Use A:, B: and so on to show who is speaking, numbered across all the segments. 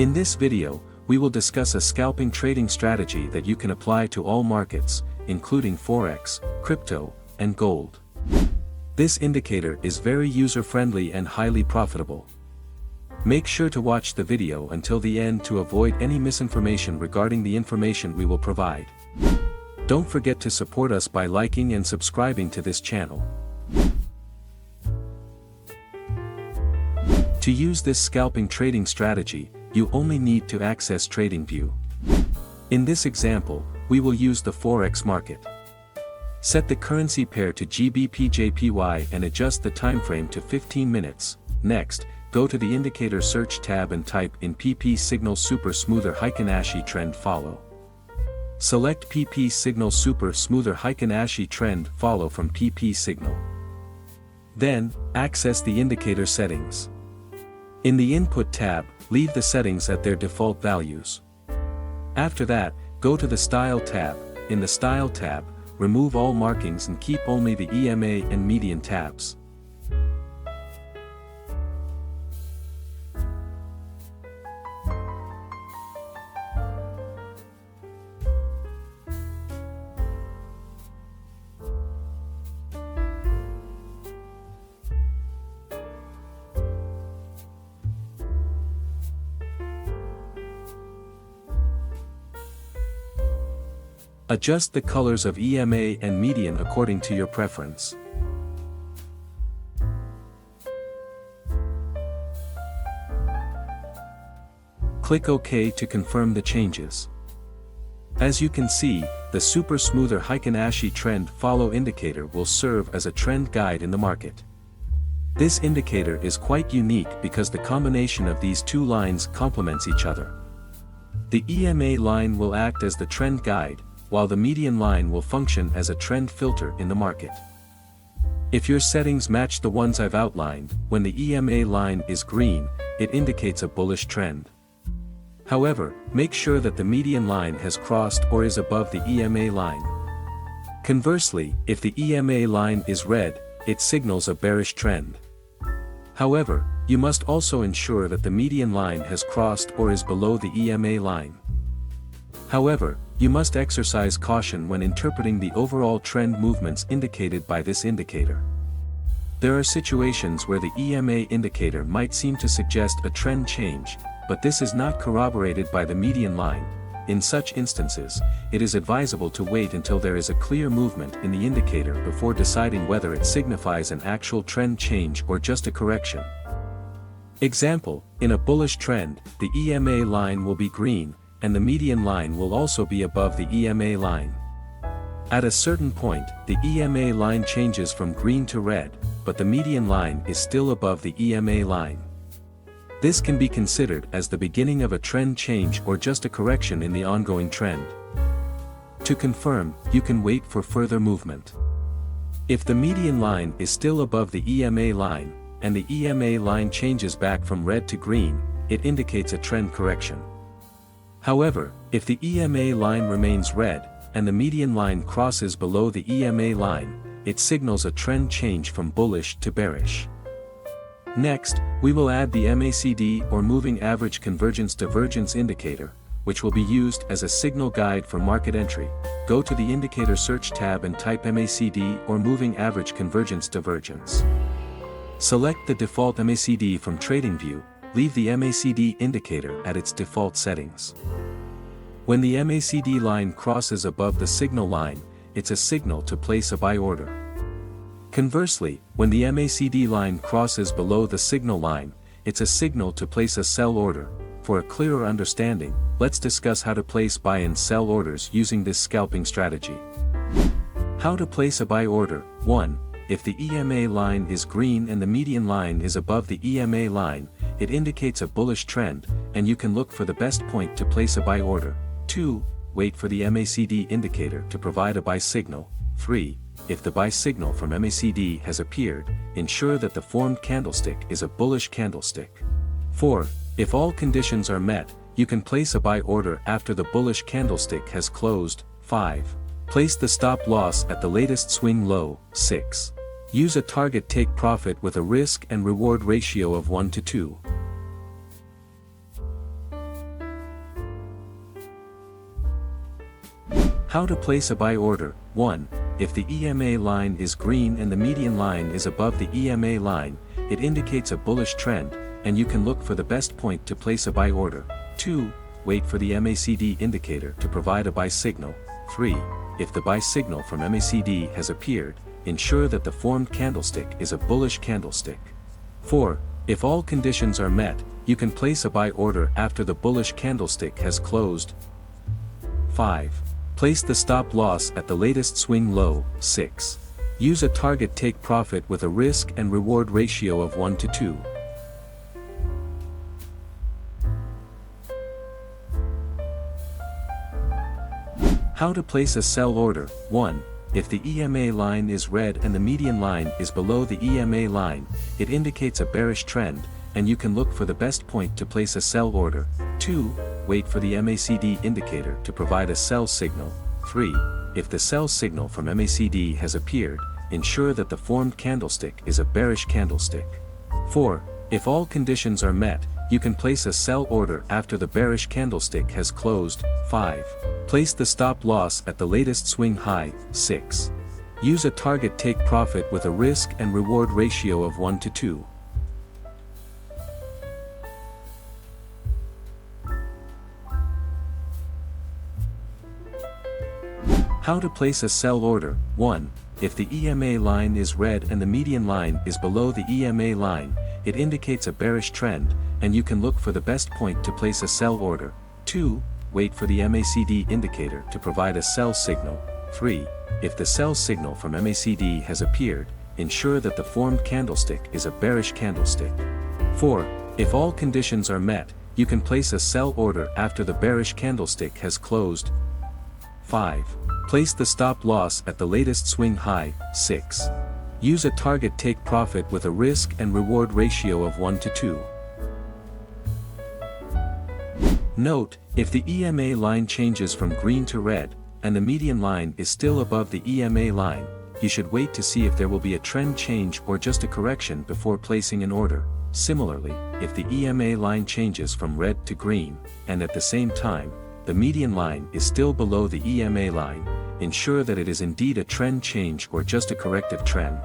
A: In this video, we will discuss a scalping trading strategy that you can apply to all markets, including Forex, crypto, and gold. This indicator is very user-friendly and highly profitable. Make sure to watch the video until the end to avoid any misinformation regarding the information we will provide. Don't forget to support us by liking and subscribing to this channel. To use this scalping trading strategy, you only need to access TradingView. In this example, we will use the Forex market. Set the currency pair to GBP/JPY and adjust the time frame to 15 minutes. Next, go to the indicator search tab and type in PP Signal Super Smoother Heiken Ashi Trend Follow. Select PP Signal Super Smoother Heiken Ashi Trend Follow from PP Signal. Then, access the indicator settings. In the Input tab, leave the settings at their default values. After that, go to the Style tab. In the Style tab, remove all markings and keep only the EMA and median tabs. Adjust the colors of EMA and median according to your preference. Click OK to confirm the changes. As you can see, the Super Smoother Heiken Ashi Trend Follow indicator will serve as a trend guide in the market. This indicator is quite unique because the combination of these two lines complements each other. The EMA line will act as the trend guide, while the median line will function as a trend filter in the market. If your settings match the ones I've outlined, when the EMA line is green, it indicates a bullish trend. However, make sure that the median line has crossed or is above the EMA line. Conversely, if the EMA line is red, it signals a bearish trend. However, you must also ensure that the median line has crossed or is below the EMA line. However, you must exercise caution when interpreting the overall trend movements indicated by this indicator. There are situations where the EMA indicator might seem to suggest a trend change, but this is not corroborated by the median line. In such instances, it is advisable to wait until there is a clear movement in the indicator before deciding whether it signifies an actual trend change or just a correction. Example, in a bullish trend, the EMA line will be green, and the median line will also be above the EMA line. At a certain point, the EMA line changes from green to red, but the median line is still above the EMA line. This can be considered as the beginning of a trend change or just a correction in the ongoing trend. To confirm, you can wait for further movement. If the median line is still above the EMA line, and the EMA line changes back from red to green, it indicates a trend correction. However, if the EMA line remains red, and the median line crosses below the EMA line, it signals a trend change from bullish to bearish. Next, we will add the MACD or Moving Average Convergence Divergence indicator, which will be used as a signal guide for market entry. Go to the Indicator Search tab and type MACD or Moving Average Convergence Divergence. Select the default MACD from TradingView. Leave the MACD indicator at its default settings. When the MACD line crosses above the signal line, it's a signal to place a buy order. Conversely, when the MACD line crosses below the signal line, it's a signal to place a sell order. For a clearer understanding, let's discuss how to place buy and sell orders using this scalping strategy. How to place a buy order. 1. If the EMA line is green and the median line is above the EMA line, it indicates a bullish trend, and you can look for the best point to place a buy order. 2. Wait for the MACD indicator to provide a buy signal. 3. If the buy signal from MACD has appeared, ensure that the formed candlestick is a bullish candlestick. 4. If all conditions are met, you can place a buy order after the bullish candlestick has closed. 5. Place the stop loss at the latest swing low. 6. Use a target take profit with a risk and reward ratio of 1 to 2. How to place a buy order. 1. If the EMA line is green and the median line is above the EMA line, it indicates a bullish trend, and you can look for the best point to place a buy order. 2. Wait for the MACD indicator to provide a buy signal. 3. If the buy signal from MACD has appeared, ensure that the formed candlestick is a bullish candlestick. 4. If all conditions are met, you can place a buy order after the bullish candlestick has closed. 5. Place the stop loss at the latest swing low. 6. Use a target take profit with a risk and reward ratio of 1 to 2. How to place a sell order. 1. If the EMA line is red and the median line is below the EMA line, it indicates a bearish trend, and you can look for the best point to place a sell order. 2. Wait for the MACD indicator to provide a sell signal. 3. If the sell signal from MACD has appeared, ensure that the formed candlestick is a bearish candlestick. 4. If all conditions are met, you can place a sell order after the bearish candlestick has closed. 5. Place the stop loss at the latest swing high. 6. Use a target take profit with a risk and reward ratio of 1 to 2. How to place a sell order. 1. If the EMA line is red and the median line is below the EMA line, it indicates a bearish trend, and you can look for the best point to place a sell order. 2. Wait for the MACD indicator to provide a sell signal. 3. If the sell signal from MACD has appeared, ensure that the formed candlestick is a bearish candlestick. 4. If all conditions are met, you can place a sell order after the bearish candlestick has closed. 5. Place the stop loss at the latest swing high. 6. Use a target take profit with a risk and reward ratio of 1 to 2. Note, if the EMA line changes from green to red, and the median line is still above the EMA line, you should wait to see if there will be a trend change or just a correction before placing an order. Similarly, if the EMA line changes from red to green, and at the same time, the median line is still below the EMA line, ensure that it is indeed a trend change or just a corrective trend.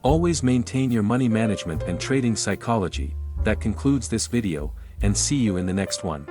A: Always maintain your money management and trading psychology. That concludes this video, and see you in the next one.